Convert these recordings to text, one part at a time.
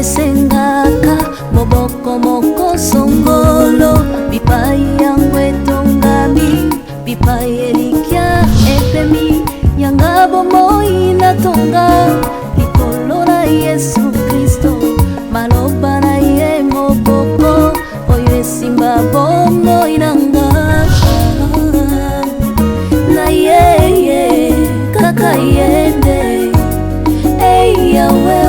sengaka moboko moko songolo bipai yangu etongami bipai elikia epemi yanga bomoi natonga likolo na Yesu Kristo maloba na ye moboko oyo esimba bomoi nanga na ye kaka yende yawe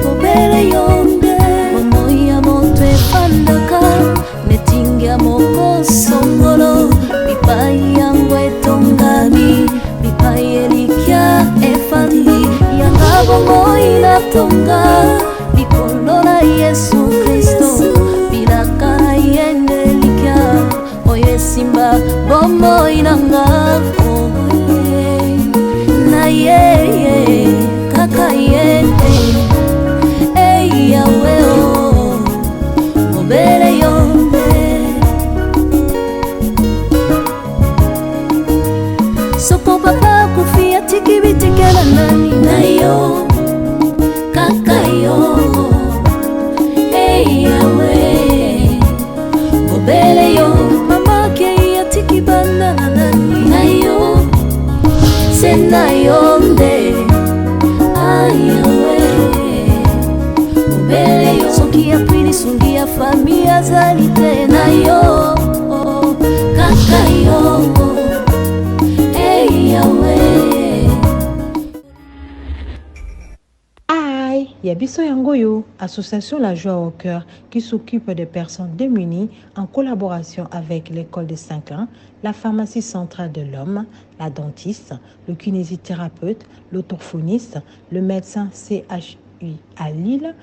obele yonde momoya moto efandaka netingia moko songolo bipai yangu etongami bipai elikia efandi yanga bomoi natonga likolo na Yesu Kristo bilaka na yende likia oyo esimba bomoi nanga na ye kaka yende yawe obele yonde soko papa kufia tikibitikela nani na yo kaka yo yawe obele yo mama ke ya tikibana nani na yo sena yonde ayawe obele yo soki apwini sungi ya familia zali tena yo kaka yo yawe Yabiso Yangoyo, association La Joie au Cœur, qui s'occupe des personnes démunies en collaboration avec l'école de Saint-Clain, la pharmacie centrale de l'homme, la dentiste, le kinésithérapeute, l'orthophoniste, le médecin CHU à Lille,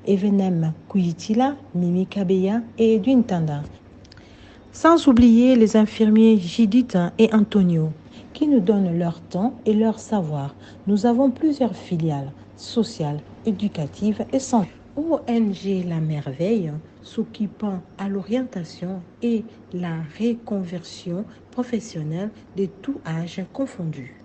Evenem Kuyitila, Mimi Kabeya et Edwin Tanda. Sans oublier les infirmiers Judith et Antonio, qui nous donnent leur temps et leur savoir. Nous avons plusieurs filiales sociales, éducative et santé. ONG La Merveille s'occupant à l'orientation et la reconversion professionnelle de tout âge confondu.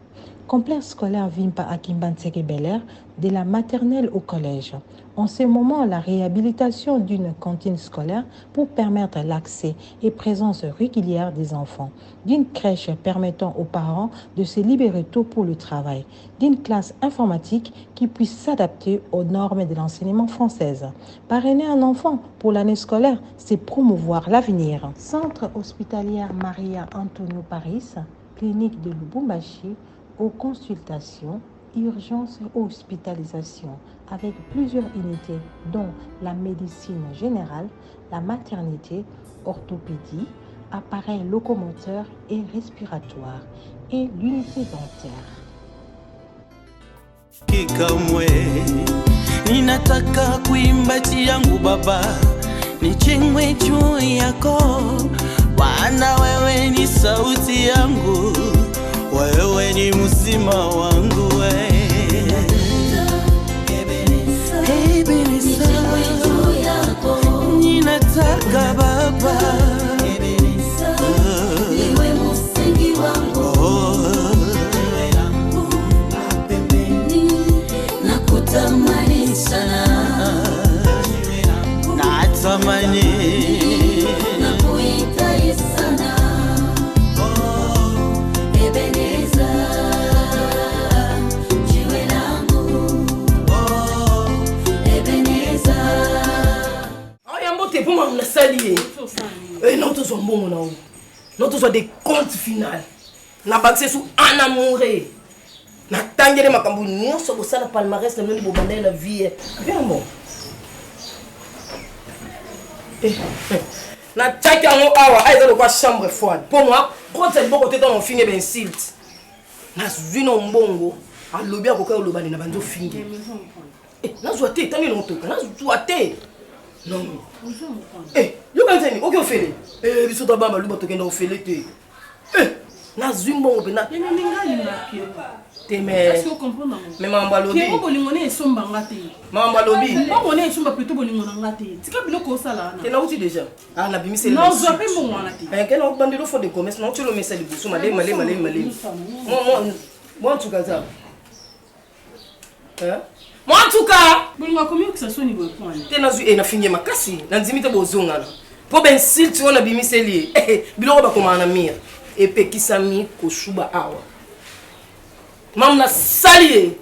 Complexe scolaire Vimpa à Kimbanseke Bel-Air, de la maternelle au collège. En ce moment, la réhabilitation d'une cantine scolaire pour permettre l'accès et présence régulière des enfants. D'une crèche permettant aux parents de se libérer tôt pour le travail. D'une classe informatique qui puisse s'adapter aux normes de l'enseignement française. Parrainer un enfant pour l'année scolaire, c'est promouvoir l'avenir. Centre hospitalier Maria Antonio Paris, clinique de Lubumbashi, aux consultations, urgences et hospitalisation, avec plusieurs unités dont la médecine générale, la maternité, orthopédie, appareils locomoteurs et respiratoires et l'unité dentaire. Kikamwe ninataka kuimbachi yangu baba nichengwe juu yako wana wewe ni sauti yangu wewe ni mzima wangu ninataka baba niwe msingi wangu nakutamani sana natamani nakuhitaji sana Ebeneza jiwe langu Ebeneza aya mbote pour moi mnasali non tous sont bons non non tous sont des comptes finales na baxé sous en amour na tangere makambo nyonso bosala palmarès na moni bobanda na vie bien bon na tchaki yango awa aiza lokwa chambre froide pour moi quand c'est bon côté dans mon finge ben silt na zwino mbongo alobi akoka olobani na banzo finge na zoate tangi lontoka na zoate non yo kanzeni oki ofele biso ta bamba luba tokenda ofele te na zwimbo pena Est-ce que vous comprenez? Mais maman lobi. Qui est bolingoné et somba ngate. Maman lobi. Bolingoné et somba plutôt bolingoné ngate. C'est quoi bilo ko sala na? Tu l'as outil déjà. Ah na bimi c'est le. Non, je vais bon ngate. Quel autre bandilo faut de commerce non tu le mets ça de boussou malé. Moi en tout cas ça. Hein? Moi en tout cas, Bon, combien que ça soit niveau point. t'es dans une fini ma kasi, dans dimite bozonga là. Pour ben silt on a bimiseli. Biloko ba koma na mire. Et pe kisami ko shuba awa. Mam na sali.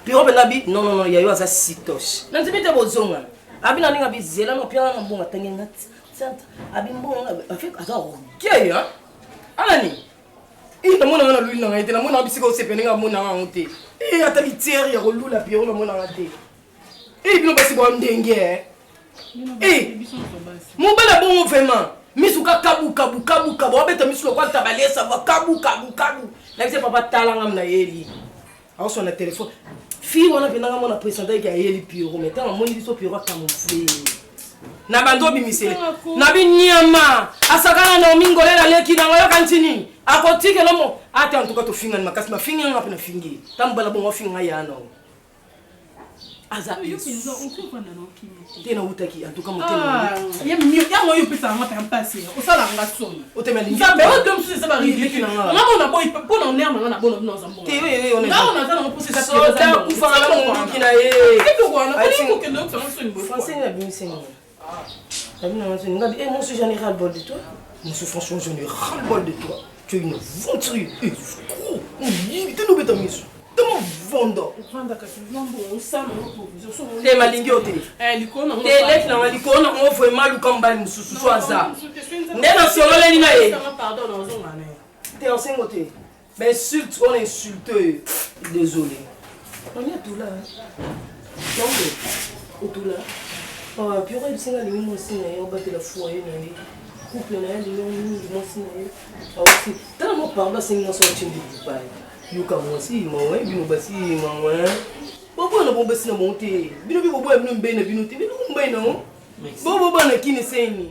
Biro ben abi non ya yo asa sitosh. Dans dimite bozonga. Abi na ninga bizela no pia na mbonga tangenga. Santa abi mbonga afek azaro. Gay hein? Alani. Il na mona na lui na ngate na mona bisika o sepenga mona ngate. Atali tiere ya rolula pia na mona ngate. Bino basi bo ndenge. Mon bel bon vraiment. Misuka kabu. Obeta misu kwa tabalesa va kabu. La vise papa talanga na yeli. Alors sur le téléphone. Fille on a venanga mona présenter ki yeli piro mais tant moni biso piro camouflé. Na bando bimisele. Na binyama. Asakana na mingolela leki na ngoyo kantini. Akotike lomo. Ate en tout cas to finga makasi ma finga ngapa na fingi. Tambala bon finga ya no. Aza Yo on comprend non qui. Tena utaki en tout cas motema. Ya mieux ya moi yo pesa ngata passer. O sala ngason. Otema lingi. Ça mais on donne ça va ridique na nga. On a boy pour on air na bon non ça bon. On est. Là on attend on pose ça. Soda kufa la mungu na ye. Qu'est-ce qu'on a? Pour que donc ça sonne bon. Français na bien senga. Tabi na songa ngabi moi je j'en ai ras le bol de toi. Monsieur François j'en ai ras le bol de toi. Tu es une ventrue. Gros. Tu nous bêta miso. Comment vendre? Vendre ka tu vends bon ça non provision. Te malingi ote. Liko na. Te lek na liko na mo vraiment lu comme bal mususu so aza. Ndena solo ni na ye. Pardon dans un année. T'es en singoté. Mais insulte, on insulte. Désolé. On est tout là. Donc, tout là. Oh, puis on a dit que les gens ont battu la foyer. Couple, les gens ont aussi. Tellement parle, c'est une sortie de Dubaï. You come aussi, moi, you know, basi, moi. Bobo na bombe sina monte. Bino bi bobo ebinu mbe na bino te. Bino mbe no. Bobo na kini seni.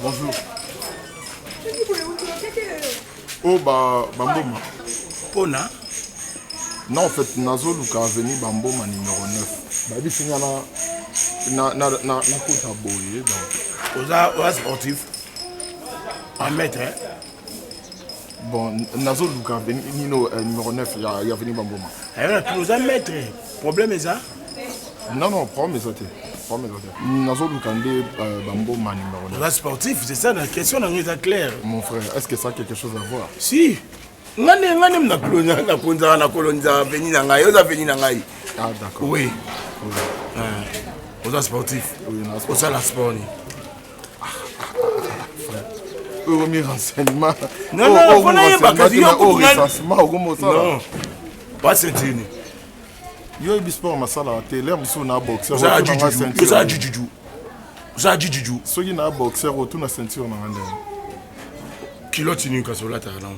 Bonjour. Oh, Bamboma. Pona? Non, en fait, Nazo Luka Avenue Bamboma numéro 9. Babi Singana na kota boye donc. Oza sportif. En maître, hein? Bon, Nazo Luka Avenue numéro 9, il y a Avenue Bamboma. Tu nous as maître. Problème est ça? Non, prends mes autres. Nazo Luka Bamboma numéro 9. Oza sportif, c'est ça la question est claire. Mon frère, est-ce que ça a quelque chose à voir? Si. Ngane na kolonza veni na ngai, oza veni na ngai. Ah d'accord. Oui. Oza sportif. Oui, oza la sport. Mes renseignements. Non, pas ceinture. Yo ibi sport masala te l'air muso na boxer. Oza juju. Soki na boxer autour na ceinture na ngande. Kilo tinu kasola ta non.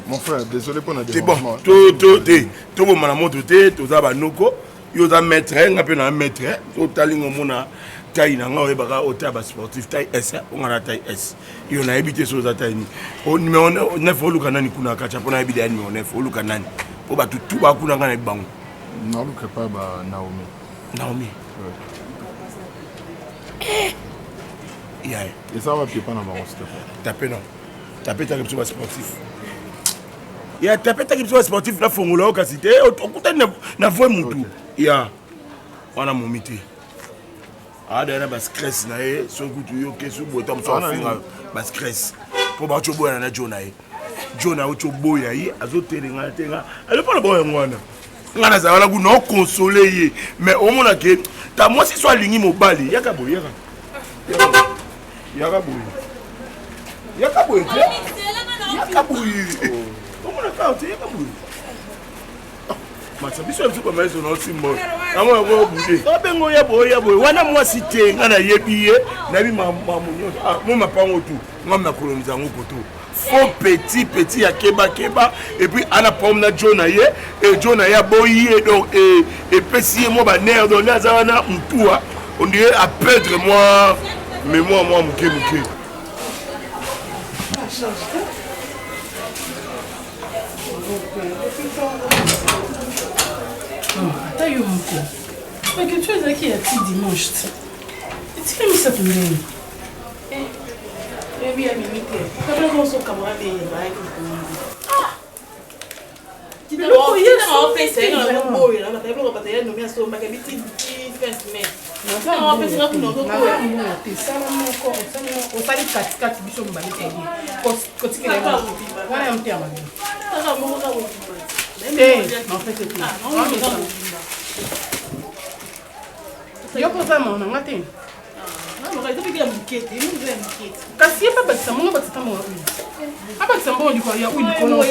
Mon frère, désolé pour la dérangement. To bon na moto te, to za ba noko, yo za maître, ngape na maître, to talingo mona taille na ngao baka ota ba sportif taille S, on a la taille S. Yo na habité so za taille ni. O numéro 9 oluka nani kuna kacha pona habité ya numéro 9 oluka nani. O ba tout ba kuna ngana bango. Non, oluka pas ba Naomi. Naomi. Yeah. Et ça va pied pas na bango s'il te plaît. Tapé non. Tapé ta quelque chose sportif. Il y a tapé ta quelque chose sportif la fongola au casité, okuta na voix mutu. Ya. Wana momité. Ah derrière bas stress na e, so kutu yo kesu botam so finga bas stress. Po ba chobo na Jona e. Jona o chobo ya yi azotelenga tenga. Ale pas le boy ngwana. Ngana za wala ku no consoler ye, mais au mona ke ta moi si soit lingi mobali, yaka boy Yakaboy. Comment on a fait Yakaboy? Ma sabi so super mais on aussi mort. Amo go boudé. To bengo yaboy. Wana moi cité ngana yebiye na bi mamunyo. Ah mo ma pango tu. Ngam na koloniza ngokoto. faux petit ya keba et puis ana pomme na John ye et John ya boyi et donc et pesi moi ba nerf donc là ça na mtua on dirait à perdre moi mais moi muke Attends, yo, mon mais quelque chose qui est petit dimanche. Tu fais ça pour nous. Eh bien, Mimi, comment on s'en camarade et ah! Tu dois en faire ça, on va mourir. On va faire le bataille, nous mettons sur ma cabine, first mate. On va faire ça pour nous. On va ça encore, ça on va aller 4 bichons me baler. Quand tu es là, voilà un terme. Ça va mon ça. Eh, en fait c'est tout. Yo posa mon ngate. Non, mais il y a une bouquette, il y a une bouquette. Quand il y a pas de ça, mon pas de ça mon. Ah pas de ça bon du quoi, il y a une kono.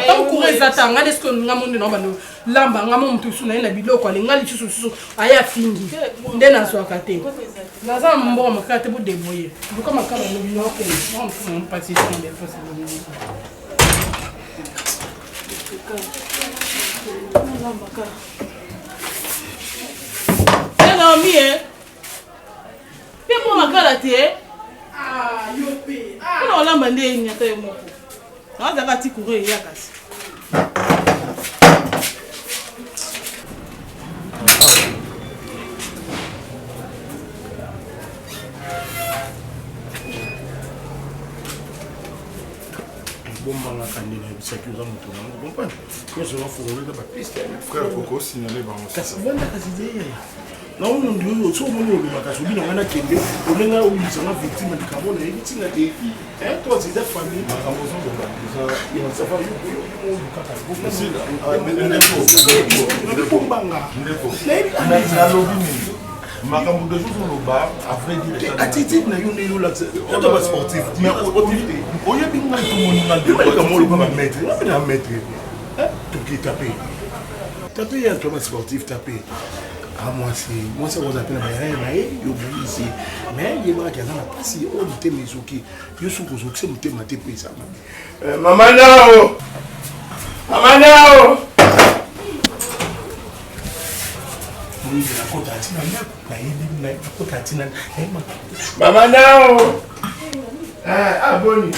Tant courir zata ngale ce que ngamonde no bano. Lamba ngamo mtu suna ina biloko ale ngali susu aya fingi. Ndena so akate. Naza mbongo makate bu deboyer. Du comme akaba no biloko. On passer sur des faces. Non, mais fais-moi ma karaté. Ah, yopé. Ah, non, là, mandé, il n'y a pas de mot. Non, ça va t'y courir, il y a casse. Frère Coco signalé par non non non so mo no ma ka so bi na na kende o le na o yi so na victime de carbone e ti na de toi c'est ta famille ma ka mo so do ba ça il va savoir yo mo ka ka go c'est ne faut banga na lobby ni ma ka mo de jour no ba après dire attitude na yo ne yo la on doit sportif mais o ye bi ngal to mo ngal de ka mo lo ba mettre na mettre tout qui taper un club sportif taper. Ah, moi, c'est vous appelez la ici. Mais il y a qui a pas si on était mes souki. Je suis aux autres, c'est ma tête. Maman Nao! Maman Nao! Maman Nao! Ah, Bonnie!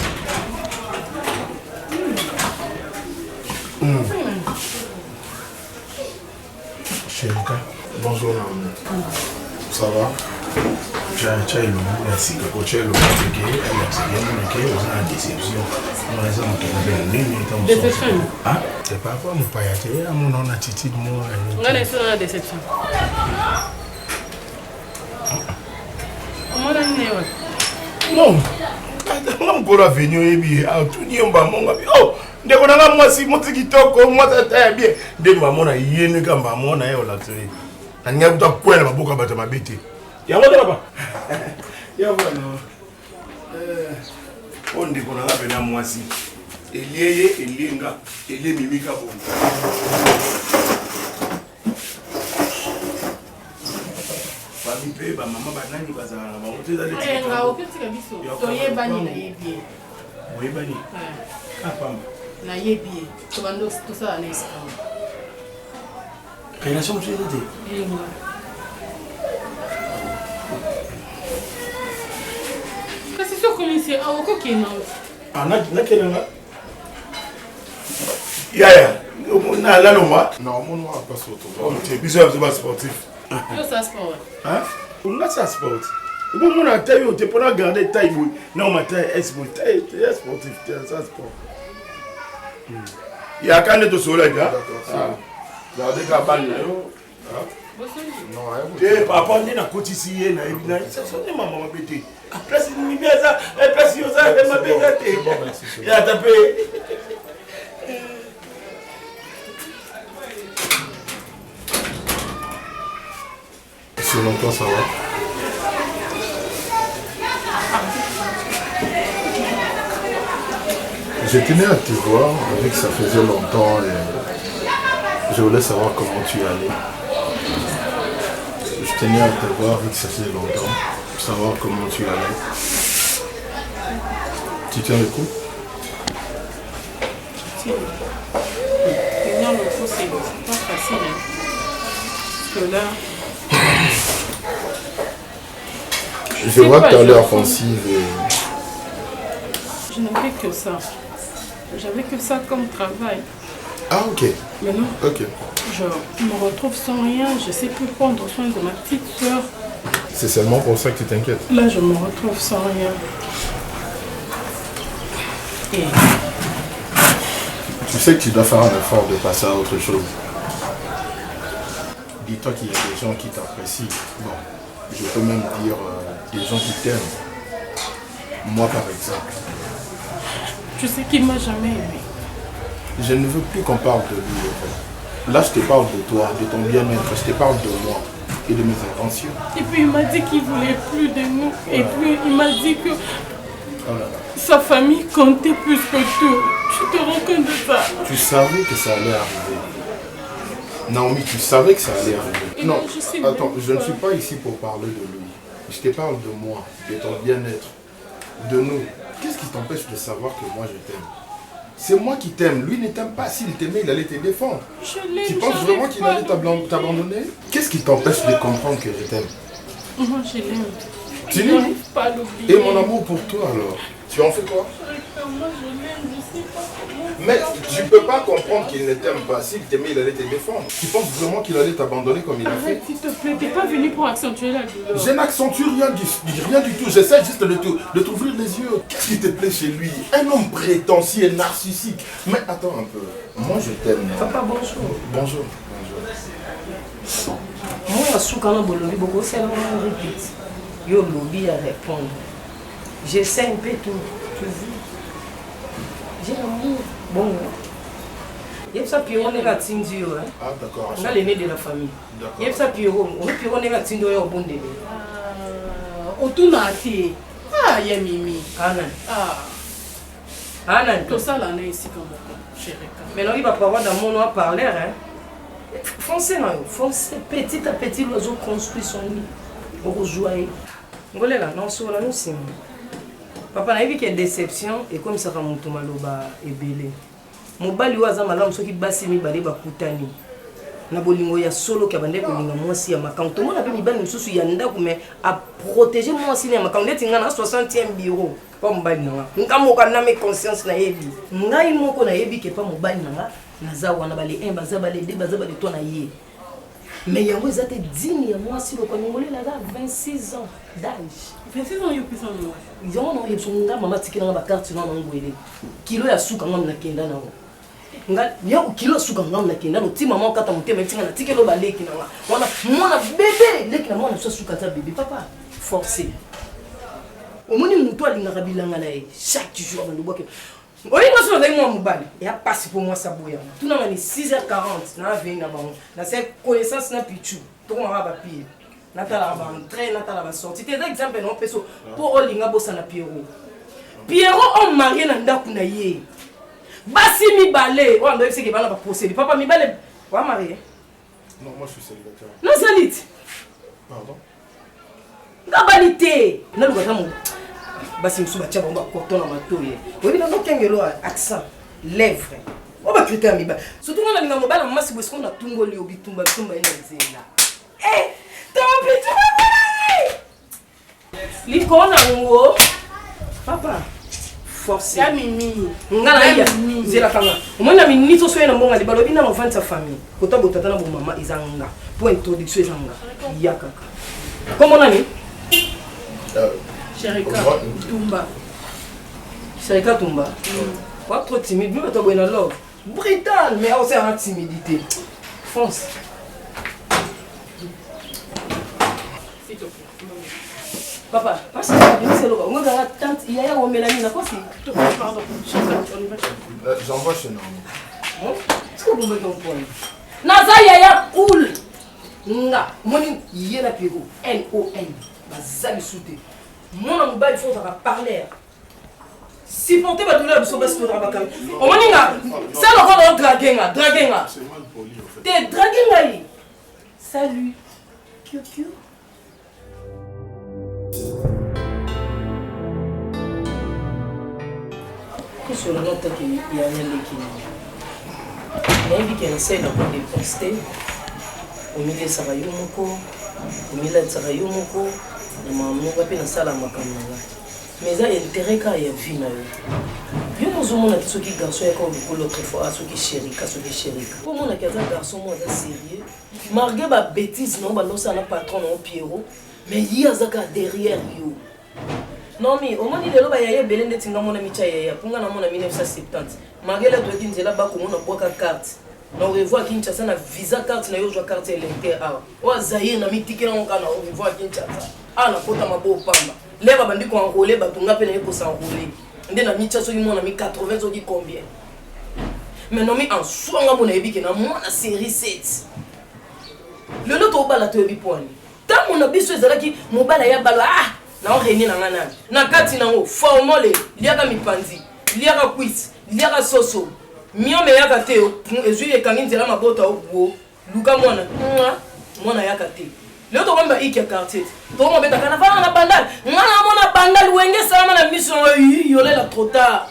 Chelka. Bonjour, ça va? C'è il classico, c'è il déception. Déception? Ah, c'est pas quoi mon père, c'est à mon attitude, moi. On a laissé la déception. Comment on a non, on peut venir et bien, tout n'y a pas mon gars. Oh, dès qu'on a moi si mon petit toco, moi ça t'aime bien. Dès que maman a yéné comme maman a eu la série. On y a tout à point ma boucle à ma bête. Y'a pas de là-bas. Y'a pas on dit qu'on a venu à moi si. Elié, Elinga, Elé Mimika bon. Famille paye, maman banani baza, maman tu as dit. Eh, nga okitika biso. Toye bani na yebie. Oui bani. Ah pam. Na yebie. To bando to sa na iska. Kaya na siya mo siya dito. Eh, nga. Kasi so komisi awoko kena. Ah na kena nga. Yeah. Na la no ma. Non, mon noir pas sauté. Oh, tu es bizarre, c'est pas sportif. Yo sa sport. Hein? On a ça sport. Bon, mon a taille, tu peux pas garder taille. Non, ma taille est sport. Taille est sportif, ça sport. Il y a quand même de soleil là. D'accord. Regardez la balle là. Non, Eh, papa, on est dans côté ici, na ebina. Ça sonne maman bébé. Après c'est une bien ça, après si on ça, elle m'a bien gâté. bon, merci. Il a tapé. Si longtemps, ça va? Je tenais à te voir, vu que ça faisait longtemps et je voulais savoir comment tu allais. Je tenais à te voir, vu que ça faisait longtemps, pour savoir comment tu allais. Tu tiens le coup? facile. Hein. Parce que là... Je vois que tu as l'air offensive. Je n'avais que ça. J'avais que ça comme travail. Ah, ok. Mais non. Ok. Je me retrouve sans rien. Je ne sais plus prendre soin de ma petite soeur. C'est seulement pour ça que tu t'inquiètes. Là, je me retrouve sans rien. Et... Tu sais que tu dois faire un effort de passer à autre chose. Dis-toi qu'il y a des gens qui t'apprécient. Bon, je peux même dire des gens qui t'aiment. Moi, par exemple. Je sais qu'il ne m'a jamais aimé. Je ne veux plus qu'on parle de lui. En fait. Là, je te parle de toi, de ton bien-être. Je te parle de moi et de mes intentions. Et puis, il m'a dit qu'il ne voulait plus de nous. Et puis, il m'a dit que sa famille comptait plus que tout. Tu te rends compte de ça? Tu savais que ça allait arriver. Naomi, tu savais que ça allait arriver. Et Non, je sais attends, même je ne pas. suis pas ici pour parler de lui. Je te parle de moi, de ton bien-être, de nous. Qu'est-ce qui t'empêche de savoir que moi je t'aime? C'est moi qui t'aime. Lui ne t'aime pas. S'il t'aimait, il allait te défendre. Je l'aime. Tu penses vraiment qu'il allait t'abandonner? Qu'est-ce qui t'empêche de comprendre que je t'aime? Moi, je l'aime. Tu Je n'arrive pas à l'oublier. Et mon amour pour toi alors? Tu en fais quoi? Moi, je l'aime. Je sais pas comment. Mais tu peux pas comprendre qu'il ne t'aime pas. S'il t'aimait, il allait te défendre. Tu penses vraiment qu'il allait t'abandonner comme il a fait? Arrête, s'il te plaît. T'es pas venu pour accentuer la douleur. Je n'accentue rien du tout. J'essaie juste de t'ouvrir les yeux. Qu'est-ce qui te plaît chez lui? Un homme prétentieux et narcissique. Mais attends un peu. Moi, je t'aime. Papa, bonjour. Bonjour. Moi, je suis quand même bolobi, beaucoup c'est vraiment répète. Yo lobby à répondre. J'essaie un peu tout. Tu vois. J'ai l'amour. Bon. Il y a ça Pierrot négatif du hein. Ah d'accord. On a l'aîné de la famille. Il y a ça Pierrot. On a Pierrot négatif du au bon délai. Autour à thé. Ah, il y a Mimi. Anan. Ah. Anan. Tout ça, là, on est ici comme chérie. Maintenant, il va pas avoir dans mon nom à parler. Hein. Foncez, non. Foncez. Petit à petit, l'oiseau construit son nid. Pour jouer. Vous là, non, sur la nous, c'est papa, il y a une déception et comme ça, mon tomaloba est belé. Mon bali waza malamu soki basi mi bale bakutani. Na bolingo ya solo ka bande kolinga mwasi ya makanto. Tout le monde a mis bani mususu ya ndako mais à protéger mwasi na makanto ndeti nga na 60e bureau. Pas mbali na. Ngamo ka na me conscience na yebi. Ngai moko na yebi ke pa mobali na naza wana bale 1 baza bale 2 baza bale 3 na ye. Mais yango ezate digne ya mwasi lo koningole la 26 ans d'âge. 26 ans, il y a plus de moi. Ils ont non, ils sont là, maman, tu as une carte, tu as un kilo ya suka ngam na kenda na. Nga ya kilo suka ngam na kenda, ti maman kata mutema tinga na tikelo baleki na. Wana mwana bébé, leki na mwana so suka ta bébé papa. Forcé. Omoni muto alinga kabilanga na ye chaque jour na loboke. Oyi ngaso na moi mobali, ya passe pour moi ça boya. Tout na ni 6h40 na veille na bango. Na c'est connaissance na pichu. To ko ma ba pied. Natala va entrer, Natala va sortir. C'est un exemple non peso pour Olinga Bossana Pierrot. Pierrot on marié na ndaku na ye. Basi mi balé, on doit essayer que bana va procéder. Papa mi balé, on va marier. Non, moi je suis célibataire. Non salit. Pardon? Ngabalité. Na lugata mo. Basi msuba tia bomba coton na matoye. Oui na kengelo accent, lèvres. On va critère mi ba. Surtout on a linga mobala masi bosco na tungoli obitumba tumba ina nzela. Eh Ton petit l'icône en papa, forcé. Ya Mimi. Ngala ya zela kanga. Omona mini to soyena mbonga li balobi na enfant sa famille. Kota botata na bo mama izanga. Pour introduction izanga. Ya kaka. Comment on a mis? Chérie Tumba. Chérie Tumba. Pas trop timide, mais toi bonne love. Brutal, mais aussi en timidité. Fonce. Papa, parce que c'est le on a tante il y a un mélanie na quoi c'est Pardon, J'envoie chez Naomi. Est-ce que vous me comprenez? Naza yaya cool. Nga, moni yena Pierrot, N-O-N. Bazali souté. Mon mobile faut parler. Si porter ma douleur sur bas sur rabakam. O moni nga, ça le rend draguenga. C'est mal poli en fait. T'es draguenga. Salut. Kyo. Sur le nom qu'il y a rien qui nayebi ke nasala kodeposte omilesaka yo moko omilatisaka yo moko na mamoka mpe nasala makambo na ngai mais eza intérêt kaka ya vie na yo yo mozomonaki soki garçon yaka obikolo autre fois soki sherika mpo monaki aza garçon mo aza sérieux malgré babétise nango bandosala na patron nango Pierrot mais ye azaka derrière yo non mi omoni lelo bayaya ebele ndeti nga mona mitya yaya mponga na mona 1970 malgré la toyeki nzela bakomona bwaka carte na orevoir Kinshasa na visa carte na yo ozwa carte électeur awa oyo azaire na mitike nango kaka na orevoir Kinshasa awa na kota mabo opamba le babandi koenrole bato nga mpe na ye kosenrole nde na mitya soki mona mi 80 soki combien mais non mi en soi nga mona yebi ke na mwana série 7 lelo tobala toyebi pwani ntango na biso ezalaki mobala ya balo na orenie na nga nani na kati nango formole liaka mipanzi liaka kwisi liaka soso miome yaka te ezwi ekangi nzela mabota obuo luka mwana yaka te leo tokomba iki ya quartier tokomobetaka na fana na bandali nga na mona bandali wenge salama na miso yolela trop tard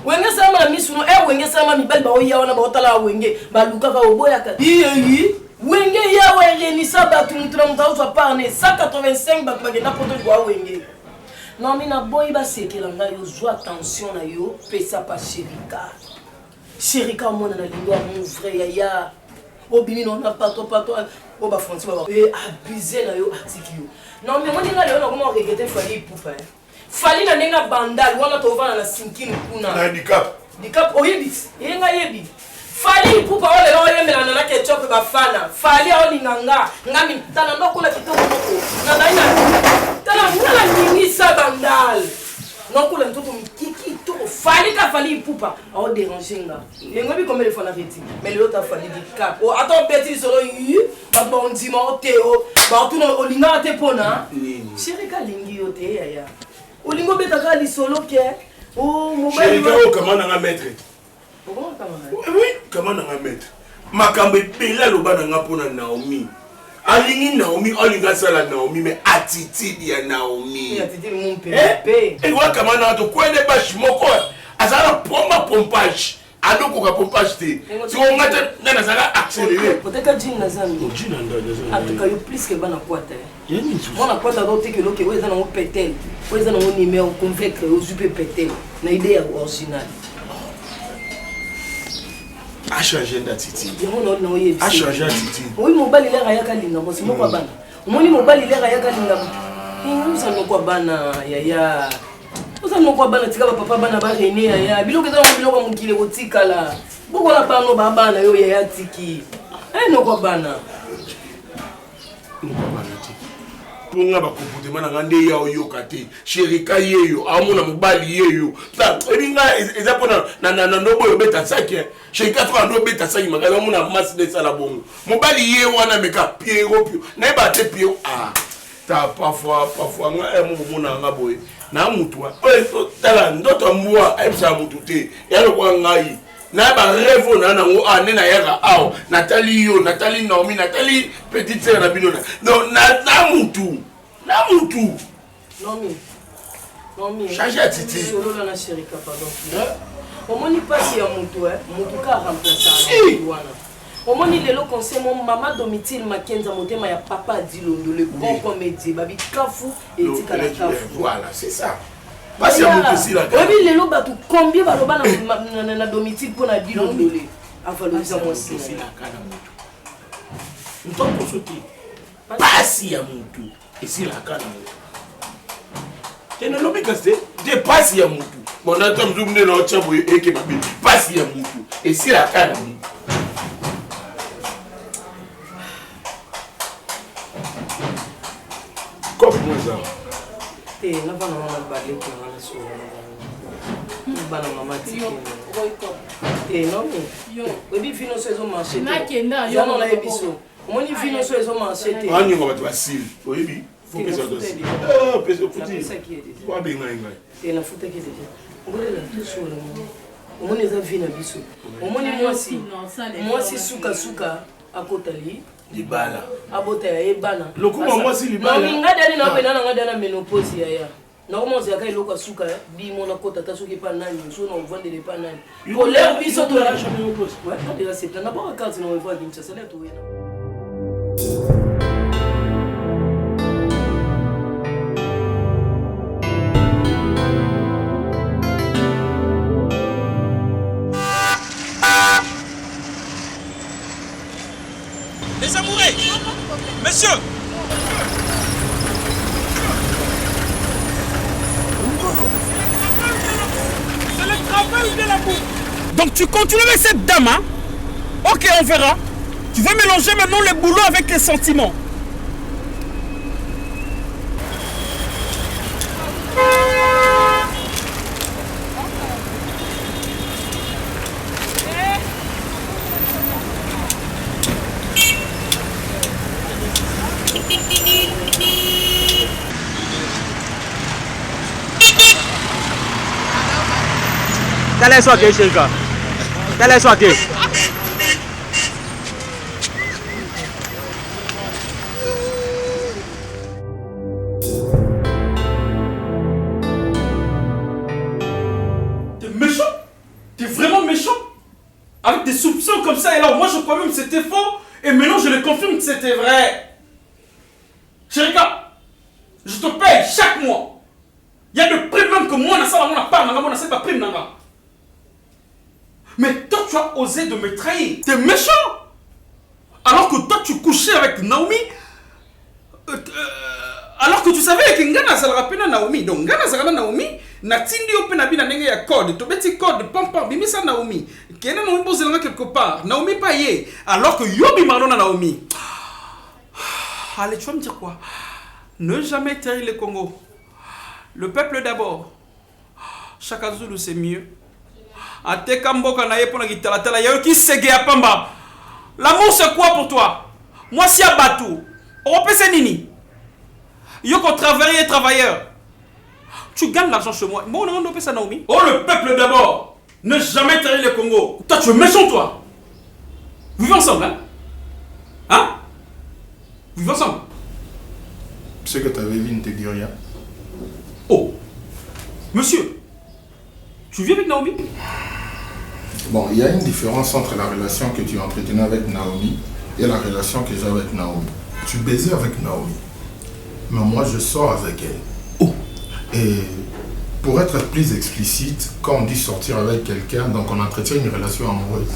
wenge salama na miso wenge salama mibali baoya wana baotala wenge balukaka oboyaka wenge yawe renisa bato mutu na mutu azwa parne 185 bato bagenda poto kwa wenge non mi na boyi basekela ngai ozwa attention na yo pesa pa sherika omona na lingo ya mon vrai yaya obimi nona pato o bafranci baba abuse na yo atiki yo non mais moni nga lelo nakoma oregrete fali ipupa fali na ndenge bandali wana tovana na sinkini kuna na dicap oyebi yenga yebi fali ipupa oyo lelo oyembelana na ketchup bafana fali aolinganga ngami tala ndokula kitoko moko na naina tala mwana ningisa bandali nokula ntoto mikiki to fali ka fali ipupa ao déranger nga yengo bi combien de fois na reti mais le autre fali dicap o attends petit solo ba bon ndima oteo ba tuna olinga te pona sherika lingi yo te yaya olingo betaka li solo ke o mobile sherika o comment nga maître oui comment nga maître makambo epela loba na nga pona Naomi alingi Naomi olinga sala Naomi mais attitude ya Naomi attitude mon père et wa kama na to kwende bashi moko azala pompage adoko ka pompage te si on ngata na sala accélérer peut-être jing na zambi jing na ndeza atuka yo plus que bana kwata mona kwata do te que loke weza na mo petel weza na mo numéro convaincre o zupe petel na idée originale a changé d'attitude. A changé d'attitude. Oui, mon bal il est rayaka linga, moi c'est mon quoi bana. Mon bal il est rayaka linga. Nous ça nous quoi bana yaya. Nous ça nous quoi bana tika papa bana ba rené yaya. Biloko za biloko mukile botika la. Boko la bano ba bana yo yaya tiki. No quoi bana. Ponga ba comportement na ngande ya oyoka te sherika yeyo amona mobali yeyo ta elinga eza pona na ndobo yo beta saki sherika to ando beta saki makala mona mas de sala bongo mobali ye wana meka Pierrot na ba te Pierrot ta parfois nga mona nga boy na mutwa tala ndoto mbwa ebisa mutu te yalo kwa ngai na ba revo na ngo nena yaka aw Nathalie Naomi Nathalie petite sœur na bino na mutu non mi change attitude solo na sherika pardon omoni pasi ya mutu mutu ka remplacer wana omoni lelo conseil mon maman Domitille Makenza motema ya papa Dilondo le bon comédien babi kafu et tika la kafu voilà c'est ça. Parce que vous aussi la carte. Oui, les lobes tout combien va loba na Domitille pour na dire le avaloriser moi aussi la carte. Nous t'en consulter. Pas si ya mutu et si la carte. Tu ne l'obéis que c'est dépasse ya mutu. Mon atom zoom de l'autre chambre et que babi passe ya mutu et si la carte. Comme ça. Te na bana mama bale ko na so na bana mama ti te no yo webi fino so ezo marché na kenda yo no na ebiso omoni fino so ezo marché te ani ngo batu basil oyebi faut que ça dosse pesa futi wa benga ngai te na futa ke deja ngole la tout so la omoni eza vina biso omoni mwasi suka akotali libala abota ya ebana lokuma mwasi libala no minga dali na bena na ngada na menopause ya Normalement, c'est quand il a souka, dit mon akota tasuki pas nani, so on vend des pas nani. Pour l'air biso to la jamais au poste. Ouais, on déjà c'est n'a pas carte non on va dire ça là tout. Les amoureux, monsieur. C'est le travail de la boue. Donc tu continues avec cette dame, hein? Ok, on verra. Tu veux mélanger maintenant le boulot avec les sentiments. Dale eso aquí, chica. Dale eso aquí. T'es méchant? T'es vraiment méchant? Avec des soupçons comme ça, et là, moi je crois même que c'était faux, et maintenant je le confirme que c'était vrai. Chérika, je te paye chaque mois. Il y a des primes même que moi, on n'a pas, on n'a pas prime. Mais toi, tu as osé de me trahir. T'es méchant. Alors que toi, tu couchais avec Naomi. Alors que tu savais que Ngana Zalra pena Naomi. Donc, Ngana Zalra Naomi, Natindi Opena Bina Nenge ya code. Tobeti code, pam pam, bimisa Naomi. Kena Naomi pose quelque part. Naomi paye. Alors que Yobi Marlon Naomi. Allez, tu vas me dire quoi? Ne jamais trahir le Congo. Le peuple d'abord. Chaka Zulu, c'est mieux. Ateka mboka na yepo na gitalatala yayo ki sege ya pamba. L'amour c'est quoi pour toi? Moi si à Batou. Europé c'est nini? Yoko travailleur. Tu gagnes l'argent chez moi. Bon on a ça Naomi. Oh le peuple d'abord. Ne jamais trahir le Congo. Toi tu es méchant toi. Vivez ensemble hein? Hein? Vivez ensemble. Ce que tu avais vu ne te dit rien. Oh. Monsieur. Tu vis avec Naomi? Bon, il y a une différence entre la relation que tu entretenais avec Naomi et la relation que j'ai avec Naomi. Tu baisais avec Naomi, mais moi je sors avec elle. Oh. Et pour être plus explicite, quand on dit sortir avec quelqu'un, donc on entretient une relation amoureuse.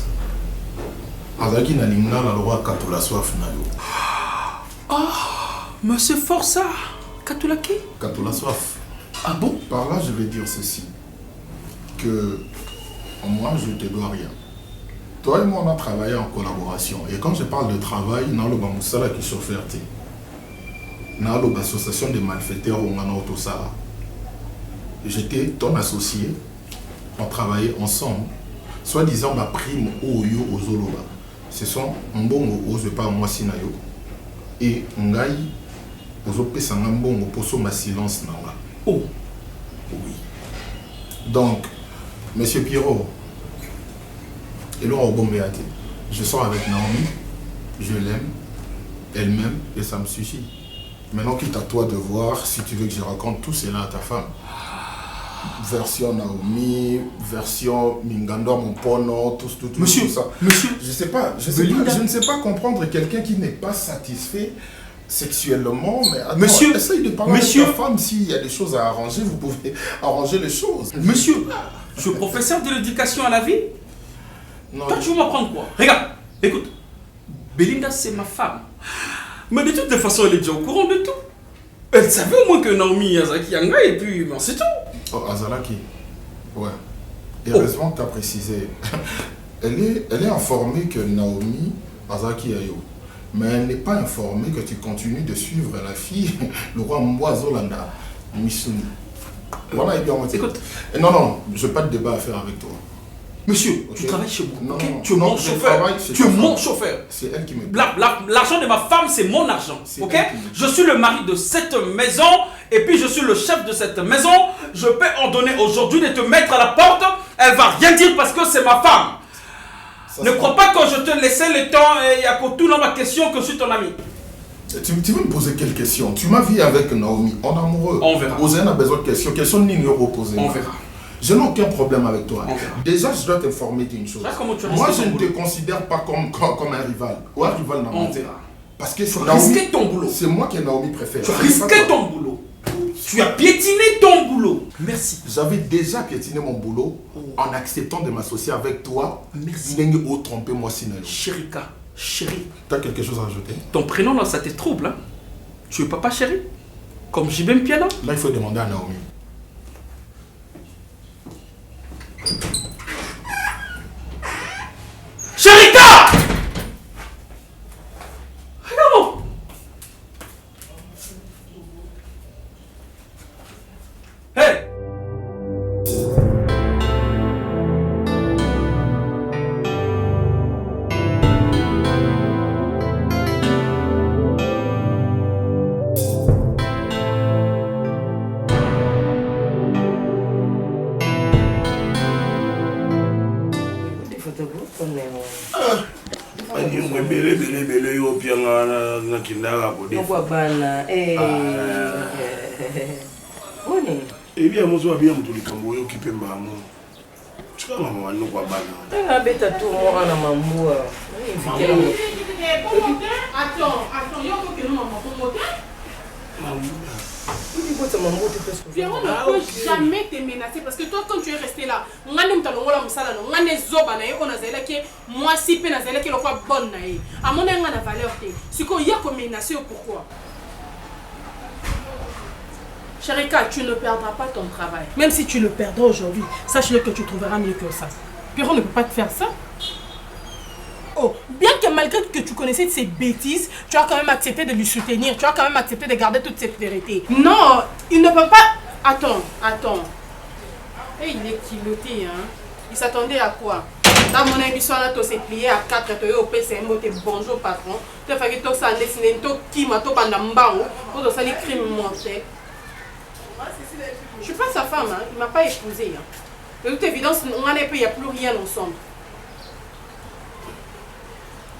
Azaki na lingna la loi katula soif na yo. Ah, mais c'est fort ça. Katula qui? Katula soif. Ah bon? Par là, je vais dire ceci. Que moi, je ne te dois rien. Toi et moi, on a travaillé en collaboration. Et quand je parle de travail, dans le Bamoussala qui chauffeur, dans l'association des malfaiteurs, on a tout ça. J'étais ton associé. On travaillait ensemble. Soit-disant, ma prime au yo aux Zoloba. Ce sont un bon aux pas moi sinayo. Et on gagne aux opés sans un bon pour ma silence. Oh. Oui. Donc, Monsieur Pierrot, et là, je sors avec Naomi, je l'aime, elle m'aime et ça me suffit. Maintenant, quitte à toi de voir si tu veux que je raconte tout cela à ta femme. Version Naomi, version Mingando, mon pono, tout monsieur, ça. Monsieur, je ne sais pas comprendre quelqu'un qui n'est pas satisfait sexuellement, mais attends, monsieur, essaye de parler avec ta femme. S'il y a des choses à arranger, vous pouvez arranger les choses. Monsieur, je suis professeur de l'éducation à la vie. Non, toi, tu veux m'apprendre quoi? Regarde, écoute. Belinda, c'est ma femme. Mais de toute façon, elle est déjà au courant de tout. Elle savait au moins que Naomi Yazaki Yanga et puis bon, c'est tout. Oh, Azalaki. Ouais. Heureusement que tu as précisé. Elle est informée que Naomi Azaki Ayo. Mais elle n'est pas informée que tu continues de suivre la fille, le roi Mboazolanda, Missouni. Voilà, et bien on écoute. Non, je n'ai pas de débat à faire avec toi. Monsieur, okay. Tu travailles chez moi. Non, okay? Tu es mon chauffeur. Tu es mon chauffeur. C'est elle qui me... L'argent de ma femme, c'est mon argent. Ok? Je suis le mari de cette maison et puis je suis le chef de cette maison. Je peux ordonner aujourd'hui de te mettre à la porte. Elle va rien dire parce que c'est ma femme. Ça ne crois pas que je te laissais le temps et il y a tout dans ma question que je suis ton ami. Tu veux me poser quelle question? Tu m'as vu avec Naomi, en amoureux. On verra. Vous avez besoin de questions. Question ni reposer. On verra. Je n'ai aucun problème avec toi. On verra. Déjà, je dois t'informer d'une chose. Moi, je ne te considère pas comme un rival. Ou un rival On verra. Parce que tu as risqué ton boulot. C'est moi que Naomi préfère. Tu as risqué ton boulot. Tu as piétiné ton boulot. Merci. J'avais déjà piétiné mon boulot en acceptant de m'associer avec toi. Merci. Ou tromper-moi sinon. Chérika, chérie. Tu as quelque chose à ajouter? Ton prénom là, ça te trouble, hein? Tu es papa chéri? Comme Jibem Piana? Là, il faut demander à Naomi. Chérika! Regarde-moi! Hey! Belé yo pianga na kindara ko Kwa bana Boni bien mozo bien mutu likambo yo kipemba mo chika mama wano kwa bana beta tu mwana mamua Attends, yo ko que nous maman pour monter. Pierrot ne peut jamais te menacer parce que toi quand tu es resté là, on a même talongo la musala, on a des zoba na on a zela qui moi si pe na zela qui le quoi bonne na e. À mon on a valeur te. Si qu'on y a comme menacer pourquoi? Chérika, tu ne perdras pas ton travail. Même si tu le perdras aujourd'hui, sache-le que tu trouveras mieux que ça. Pierrot ne peut pas te faire ça. Oh, bien que malgré que tu connaissais ces bêtises, tu as quand même accepté de lui soutenir, tu as quand même accepté de garder toute cette vérité. Non, il ne peut pas... Attends. Et il est culotté, hein. Il s'attendait à quoi? Dans mon émission, on s'est plié à 4, tu es au PCM, tu es bonjour patron, tu as fait que tu as dessiné, tu as qui m'a tout pendant mbango, pour ça les crimes mortels. Je ne suis pas sa femme, hein. Il ne m'a pas épousée. Hein. De toute évidence, il n'y a plus rien ensemble.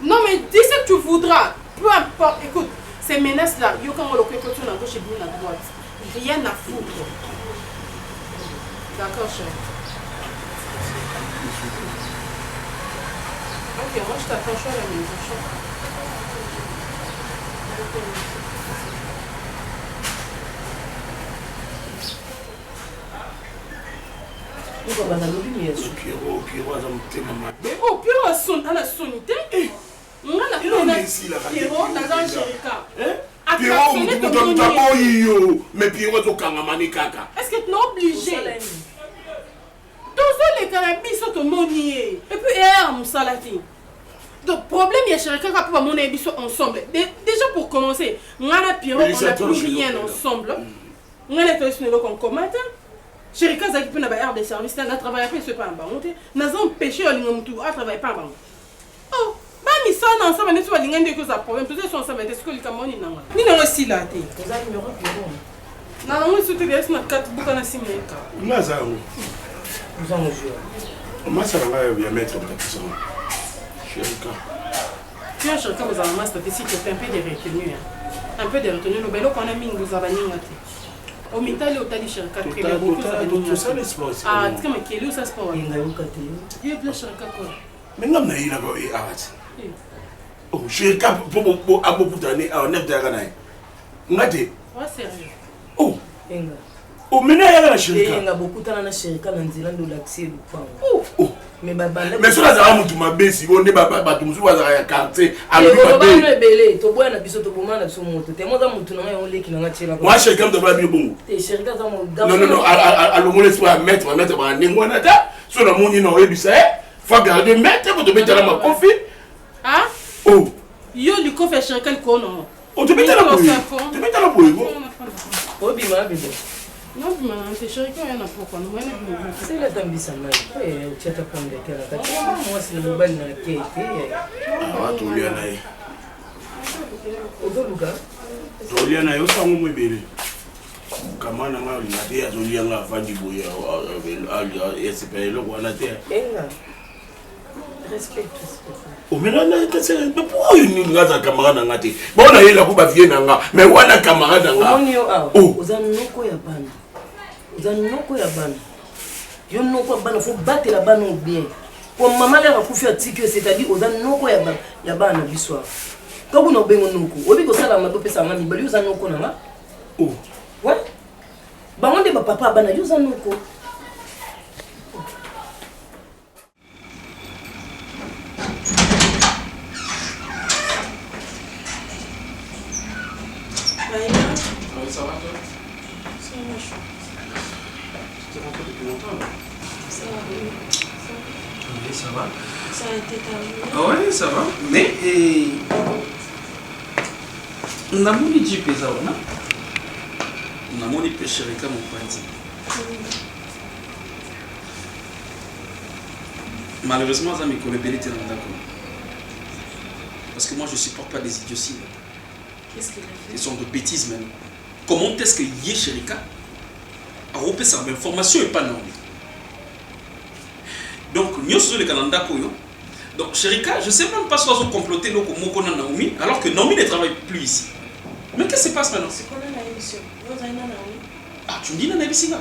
Non mais dis ce que tu voudras, peu importe, écoute, ces menaces-là, il y a quand on le fait à gauche et bien à droite, rien à foutre. D'accord, chérie. Ok, moi je t'attends, je suis à la maison. Oh, Pierrot a son unité. Pierrot, Nazan Chérika. Pierrot, mais Pierrot, tu kaka. Est-ce que tu es obligé? Tous les carabis sont au monier. Et puis, hier, Moussalati. Donc, problème, il y a Chérika qui a pu mon avis ensemble. Déjà, pour commencer, on a Pierrot, on n'a plus rien ensemble. On a les personnes comme combattant. Chérika Zaki peut n'avoir des services, n'a travaillé pas, c'est pas un baron. N'a pas empêché à l'ingénierie à travailler pas un baron. Oh, bah, mais ça, ensemble, on est sur l'ingénierie que ça problème. Tout ça, sont ensemble, est-ce que les Camerounais n'ont pas? Ni n'a aussi la tête. Vous avez numéro Pierrot. Non, on est sur TDS, on a 4 bouquins à 6 000. Nous avons. Nous avons joué. Moi, ça va bien mettre en place. Chérika. Tu as Chérika, vous avez un master ici qui est un peu de retenue. Un peu de retenue. Nous avons un ami, vous avez un au Mitali, au Tali Chérika, très bien. Tu sais les sports. Ah, tu sais, mais quel est le sport? Il y a un côté. Il y a plein Chérika. Mais non, mais il a arrêté. Oh, Chérika, pour beaucoup d'années, on est derrière. On a dit. Ouais, sérieux. Oh. Oh, mais il y a la Chérika. Il y a beaucoup de Chérika dans le l'accès. Oh. Mais cela, ça va me tomber baisser. On est pas tout le monde à quartier. Alors, on va me belé. Tu bois un épisode de moment là sur mon moto. T'es moi dans mon tournoi on l'a qui n'a pas tiré. Moi, Chérika me devrait bien bon. T'es Chérika dans mon. Non. Alors, mon espoir mettre un némo nada. Sur le monde, il n'aurait du ça. Faut garder mettre. Vous te mettez là ma confie. Ah? Oh. Yo, lui confie Chérika le con. Oh, tu mets là pour lui. Tu mets là pour lui. Oh, bima bébé. Non, c'est Chérika, il y en a pourquoi. C'est la dame Bissama. Tu as ta pomme de terre. Moi, c'est le mobile qui a été. Ah, tu lui en as. Odo Luga. Tu lui en as aussi un mot bébé. Comment on a dit à Zolia la fin du boya. Elle s'est payée le roi à la terre. Respect. Oh, mais là, pourquoi il y a des camarades dans la tête? Bon, on a eu la coupe à Vienne, mais on a des camarades dans la tête. Oh, vous avez un ko ya bana. Vous avez un ko ya bana. Yo no ko bana, faut battre la bana bien. Comme maman l'a refusé à tirer, c'est-à-dire aux avez un ko ya bana l'histoire. Quand vous n'avez pas un ko, obi ko sala mabe pesa ngami, bali vous avez un ko na. Oh, ouais. Ba on de papa bana, vous avez un ko. Ça va toi? Ça va, je Tu t'es rentré depuis longtemps là? Ça va, oui. Oui, ça va. Ça a été terminé. Ah ouais, ça va. Mais namoni jipe eza wana namoni mpe Sherika mopanzi. Malheureusement aza mikolo ebele te na ndako parce que moi je supporte pas des idioties. Qu'est-ce qu'il a fait? Ils sont de bêtises même. Comment est-ce que Yé Sherika a repéré sa information et pas Naomi? Donc, nous sommes les Canada Koyo. Donc, Sherika, je ne sais même pas si on a comploté Naomi, alors que Naomi ne travaille plus ici. Mais qu'est-ce qui se passe maintenant? C'est qu'on a la émission. Vous avez Naomi? Ah, tu me dis Naomi Singa?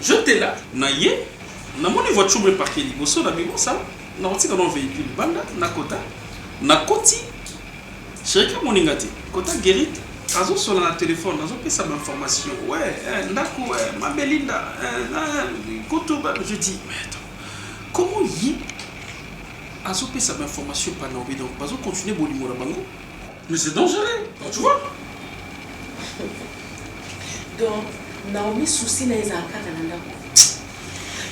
Je t'ai là, Naye, na mon voiture me parquée liboso, na bibo ça, na roti dans un véhicule, banda, na kota, na koti, Sherika moningati, kota guérit. Azo sur le téléphone, azo fait sa information. Ouais, Ndako, ma Belinda, je dis, mais attends, comment y azo fait sa information par Naomi donc azo continuer bolimo la bango? Mais c'est dangereux, donc, tu vois? Donc, Naomi souci na ezaka na Ndako.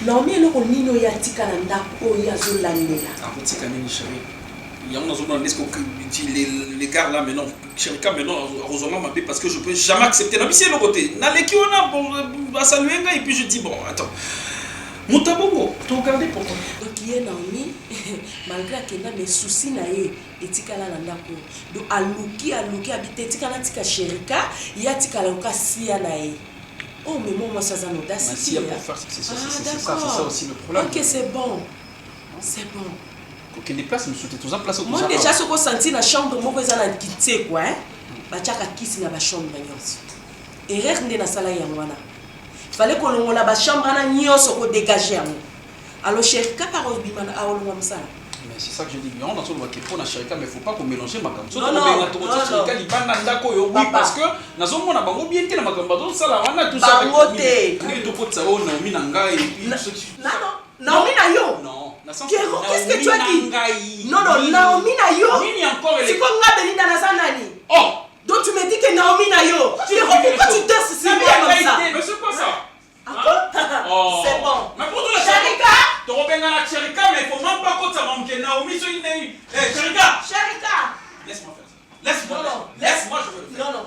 Naomi eloko nino ya tika na Ndako oyo azo landela. Ah, tika nini chérie? Il y a un autre les gars là maintenant, Sherika maintenant, Rosamond m'a dit parce que je peux jamais accepter. Non, mais c'est le côté. Naleki on a bon, à saluer un gars et puis je dis bon, attends. Moutabongo, tu regardé pourquoi? Donc il y a Naomi, malgré qu'il y a mes soucis na ye, etika la Ndako. Donc aluki habite etika la tika Sherika, il y a tika la sia na ye. Oh mais moi ça zano d'assist. C'est ça aussi le problème. OK, c'est bon. C'est bon. Ok, des places, me souhaitez tous en place. Moi déjà ce qu'on sentit dans la chambre, moi que ça n'a quitté quoi, hein. Bachaka kisi na ba chambre nyonso. Erreur ndé na sala ya mwana. Fallait qu'on longola ba chambre na nyonso ko dégager yango. Alors Sherika par bimana a olonga msala. Mais c'est ça que je dis, on a solo pour na Sherika mais faut pas qu'on mélanger makambo. Non non, Sherika li bana ndako yo oui parce que nazo mona bango bien te na makambo donc ça là wana tout ça. Bango te. Ni to pot ça on Naomi nanga et puis non. Naomi na yo. Non. Qu'est-ce que tu as dit? Non, Naomi na yo. C'est comme nga Belinda na zanani. Oh! Donc tu me dis que Naomi na yo. Pourquoi tu danses si bien comme ça? Mais c'est quoi ça? C'est bon. Mais pour toi, Sherika! Tu reviens à la Sherika, mais il faut même pas que ça manque Naomi sur une. Sherika! Sherika! Laisse-moi faire ça. Laisse-moi. Laisse-moi, je veux le faire. Non.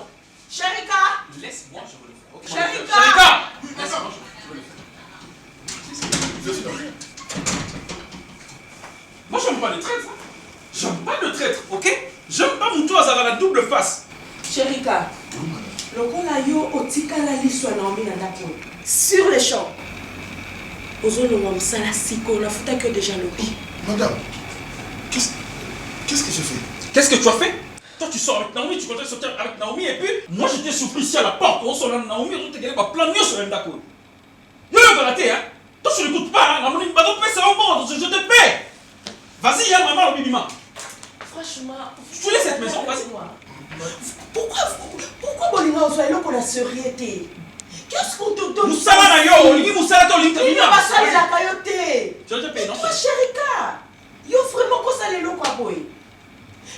Sherika! Laisse-moi, je veux le faire. Okay, Sherika! Laisse-moi, je veux le faire. Moi, j'aime pas les traîtres. J'aime pas le traître, ok? J'aime pas mon tour à la double face. Sherika, le kola yo otika la liswa Naomi na Ndako. Sur les champs. Ozolo msala siko na futa que déjà le pire. Madame, qu'est-ce que j'ai fait? Qu'est-ce que tu as fait? Toi, tu sors avec Naomi, tu comptais sortir avec Naomi, et puis moi, j'étais surpris ici à la porte. On sort avec Naomi, on te gagné par plein de sur le Ndako. Yo, raté, hein? Toi, tu n'écoutes pas, hein? Naomi, c'est au monde, je te paie. Vas-y, y'a maman, le bibima. Franchement, tu laisses cette maison, vas-y. Pourquoi Bolina Ozoa est la seriété? Qu'est-ce qu'on te donne? Moussala na yo, Ligi Moussala to Ligi. Il n'y a pas ça la cailloté. Je te paye, non? Toi, Sherika, yo vraiment quoi ça les lots quoi boy?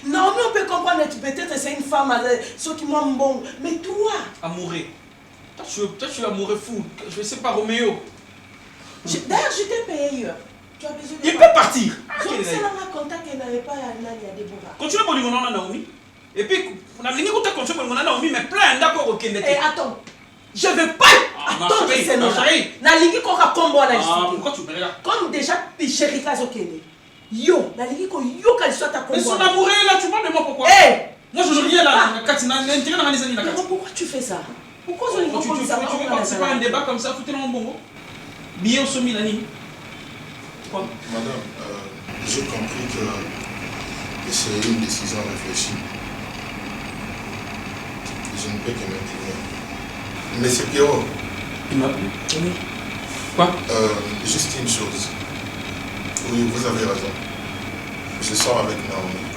Naomi, on peut comprendre que peut-être c'est une femme, ceux qui m'ont bon, mais toi. Amoureux. Toi, tu es amoureux fou. Je sais pas, Roméo. D'ailleurs, je t'ai payé. Tu as besoin de. Il peut partir. Je ne sais pas contact qu'elle n'avait pas à Déborah. Continue pour lui à Naomi. Et puis, on a venu pour continuer pour Naomi, mais plein d'accord au Kennedy. Et attends, je ne veux pas attendre ces noms-là. Nalingi koka kombo na ici. Pourquoi tu me regardes? Comme déjà Sherika Zokene. Yo, nalingi ko yo ka soit ta kombo. Mais son amoureux là, tu parles de moi pourquoi? Moi je rien là, pourquoi tu fais ça? Pourquoi tu veux participer à un débat comme ça, foutez-le en bongo. Billet au sommet la ligne. Madame, j'ai compris que c'est une décision réfléchie. Je ne peux que m'incliner. Monsieur Pierrot. Il m'a appelé. Quoi? Juste une chose. Oui, vous avez raison. Je sors avec Naomi.